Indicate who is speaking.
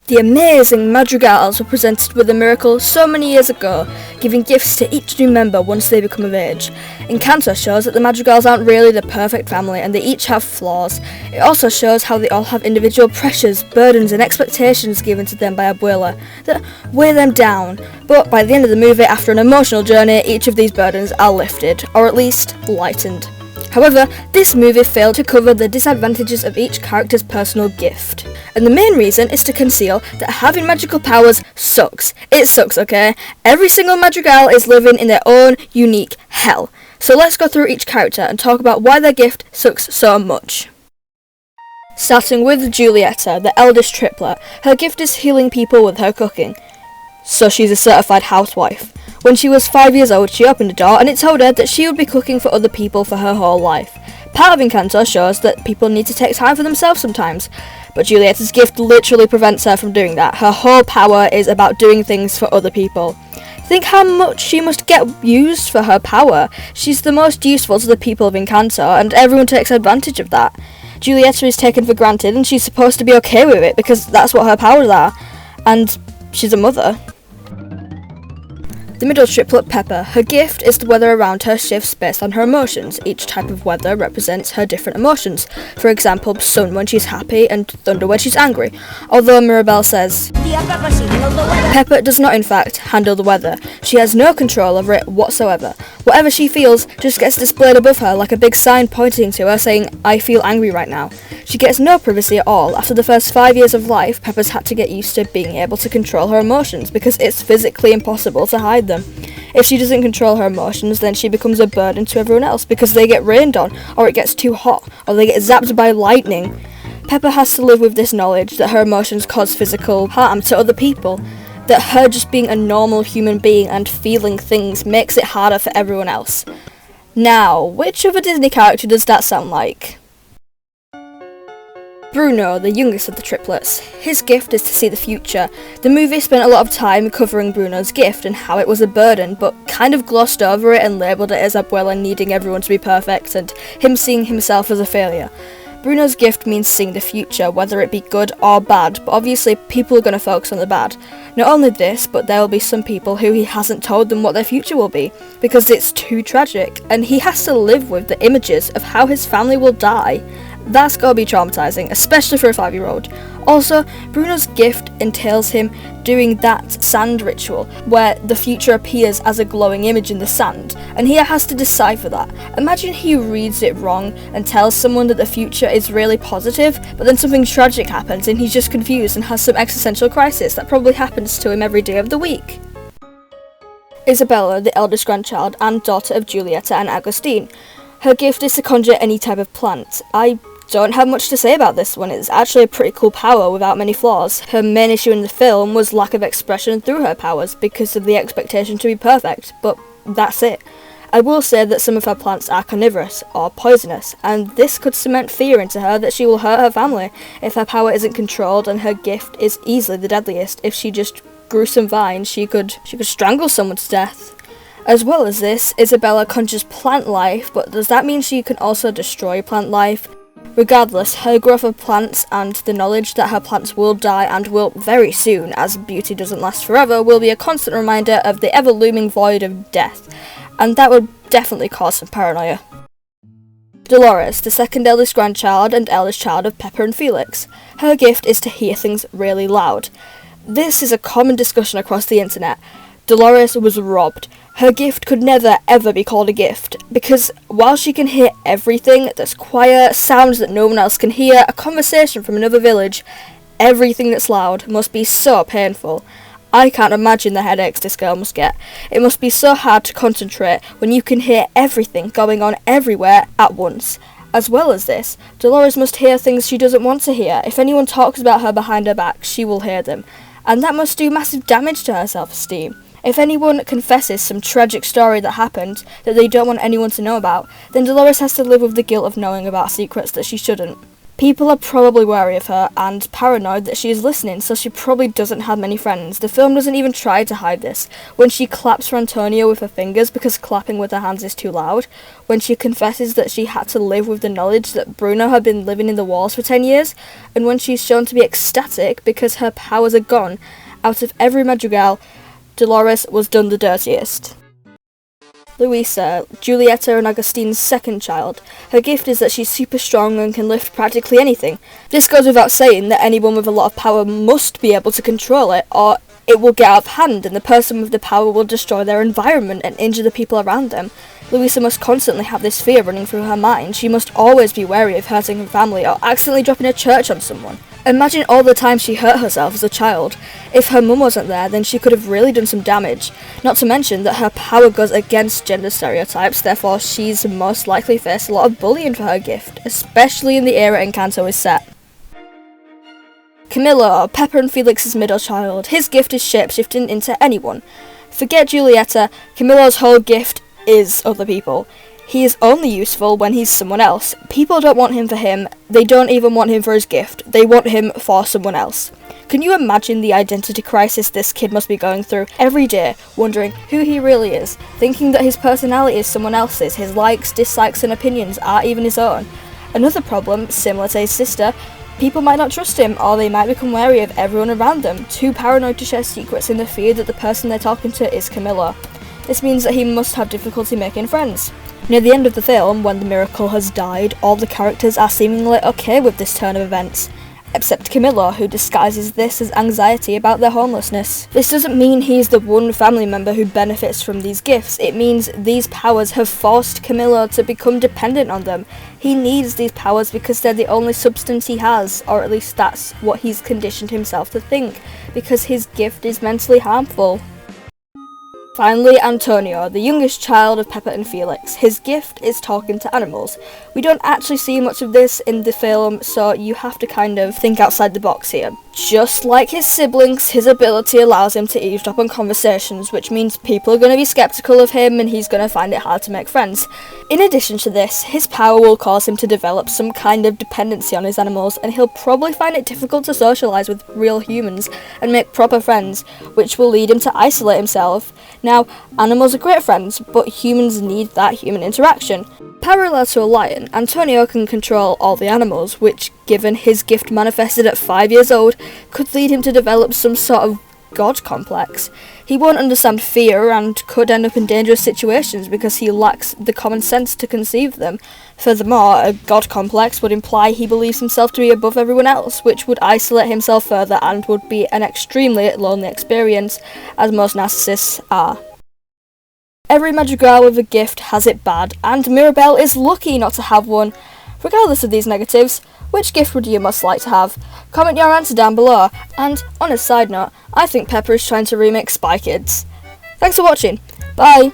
Speaker 1: The amazing Madrigals were presented with a miracle so many years ago, giving gifts to each new member once they become of age. Encanto shows that the Madrigals aren't really the perfect family and they each have flaws. It also shows how they all have individual pressures, burdens and expectations given to them by Abuela that weigh them down. But by the end of the movie, after an emotional journey, each of these burdens are lifted, or at least lightened. However, this movie failed to cover the disadvantages of each character's personal gift. And the main reason is to conceal that having magical powers sucks. It sucks, okay? Every single Madrigal is living in their own unique hell. So let's go through each character and talk about why their gift sucks so much. Starting with Juliette, the eldest triplet. Her gift is healing people with her cooking. So she's a certified housewife. When she was 5 years old, she opened a door and it told her that she would be cooking for other people for her whole life. Part of Encanto shows that people need to take time for themselves sometimes, but Juliette's gift literally prevents her from doing that. Her whole power is about doing things for other people. Think how much she must get used for her power. She's the most useful to the people of Encanto, and everyone takes advantage of that. Juliette is taken for granted and she's supposed to be okay with it because that's what her powers are, and she's a mother. The middle triplet, Pepper. Her gift is the weather around her shifts based on her emotions. Each type of weather represents her different emotions. For example, sun when she's happy and thunder when she's angry. Although Mirabel says, Pepper does not in fact handle the weather. She has no control over it whatsoever. Whatever she feels just gets displayed above her like a big sign pointing to her saying, I feel angry right now. She gets no privacy at all. After the first 5 years of life, Pepper's had to get used to being able to control her emotions because it's physically impossible to hide them. If she doesn't control her emotions, then she becomes a burden to everyone else because they get rained on, or it gets too hot, or they get zapped by lightning. Pepper has to live with this knowledge that her emotions cause physical harm to other people, that her just being a normal human being and feeling things makes it harder for everyone else. Now, which other Disney character does that sound like? Bruno, the youngest of the triplets. His gift is to see the future. The movie spent a lot of time covering Bruno's gift and how it was a burden, but kind of glossed over it and labelled it as Abuela needing everyone to be perfect and him seeing himself as a failure. Bruno's gift means seeing the future, whether it be good or bad, but obviously people are going to focus on the bad. Not only this, but there will be some people who he hasn't told them what their future will be, because it's too tragic, and he has to live with the images of how his family will die. That's gotta be traumatizing, especially for a 5-year-old. Also, Bruno's gift entails him doing that sand ritual, where the future appears as a glowing image in the sand, and he has to decipher that. Imagine he reads it wrong and tells someone that the future is really positive, but then something tragic happens and he's just confused and has some existential crisis that probably happens to him every day of the week. Isabella, the eldest grandchild and daughter of Juliette and Agustin. Her gift is to conjure any type of plant. I don't have much to say about this one. It's actually a pretty cool power without many flaws. Her main issue in the film was lack of expression through her powers because of the expectation to be perfect, but that's it. I will say that some of her plants are carnivorous or poisonous, and this could cement fear into her that she will hurt her family if her power isn't controlled, and her gift is easily the deadliest. If she just grew some vines, she could strangle someone to death. As well as this, Isabella conjures plant life, but does that mean she can also destroy plant life? Regardless, her growth of plants and the knowledge that her plants will die and will very soon, as beauty doesn't last forever, will be a constant reminder of the ever-looming void of death, and that would definitely cause some paranoia. Dolores, the second eldest grandchild and eldest child of Pepper and Felix. Her gift is to hear things really loud. This is a common discussion across the internet. Dolores was robbed. Her gift could never ever be called a gift, because while she can hear everything that's quiet, sounds that no one else can hear, a conversation from another village, everything that's loud must be so painful. I can't imagine the headaches this girl must get. It must be so hard to concentrate when you can hear everything going on everywhere at once. As well as this, Dolores must hear things she doesn't want to hear. If anyone talks about her behind her back, she will hear them, and that must do massive damage to her self-esteem. If anyone confesses some tragic story that happened that they don't want anyone to know about, then Dolores has to live with the guilt of knowing about secrets that she shouldn't. People are probably wary of her and paranoid that she is listening, so she probably doesn't have many friends. The film doesn't even try to hide this. When she claps for Antonio with her fingers because clapping with her hands is too loud. When she confesses that she had to live with the knowledge that Bruno had been living in the walls for 10 years. And when she's shown to be ecstatic because her powers are gone. Out of every Madrigal, Dolores was done the dirtiest. Luisa, Juliette and Augustine's second child. Her gift is that she's super strong and can lift practically anything. This goes without saying that anyone with a lot of power must be able to control it, or it will get out of hand and the person with the power will destroy their environment and injure the people around them. Luisa must constantly have this fear running through her mind. She must always be wary of hurting her family or accidentally dropping a church on someone. Imagine all the times she hurt herself as a child. If her mum wasn't there, then she could have really done some damage. Not to mention that her power goes against gender stereotypes, therefore she's most likely faced a lot of bullying for her gift, especially in the era Encanto is set. Camillo, Pepper and Felix's middle child. His gift is shape-shifting into anyone. Forget Juliette, Camillo's whole gift is other people. He is only useful when he's someone else. People don't want him for him, they don't even want him for his gift, they want him for someone else. Can you imagine the identity crisis this kid must be going through every day, wondering who he really is, thinking that his personality is someone else's, his likes, dislikes and opinions aren't even his own? Another problem, similar to his sister, people might not trust him, or they might become wary of everyone around them, too paranoid to share secrets in the fear that the person they're talking to is Camillo. This means that he must have difficulty making friends. Near the end of the film, when the miracle has died, all the characters are seemingly okay with this turn of events, except Camillo, who disguises this as anxiety about their homelessness. This doesn't mean he's the one family member who benefits from these gifts, it means these powers have forced Camillo to become dependent on them. He needs these powers because they're the only substance he has, or at least that's what he's conditioned himself to think, because his gift is mentally harmful. Finally, Antonio, the youngest child of Pepper and Felix. His gift is talking to animals. We don't actually see much of this in the film, so you have to kind of think outside the box here. Just like his siblings, his ability allows him to eavesdrop on conversations, which means people are going to be skeptical of him and he's going to find it hard to make friends. In addition to this, his power will cause him to develop some kind of dependency on his animals, and he'll probably find it difficult to socialise with real humans and make proper friends, which will lead him to isolate himself. Now, animals are great friends, but humans need that human interaction. Parallel to a lion, Antonio can control all the animals, which, given his gift manifested at 5 years old, could lead him to develop some sort of god complex. He won't understand fear and could end up in dangerous situations because he lacks the common sense to conceive them. Furthermore, a god complex would imply he believes himself to be above everyone else, which would isolate himself further and would be an extremely lonely experience, as most narcissists are. Every Madrigal with a gift has it bad, and Mirabel is lucky not to have one. Regardless of these negatives, which gift would you most like to have? Comment your answer down below, and on a side note, I think Pepper is trying to remake Spy Kids. Thanks for watching, bye!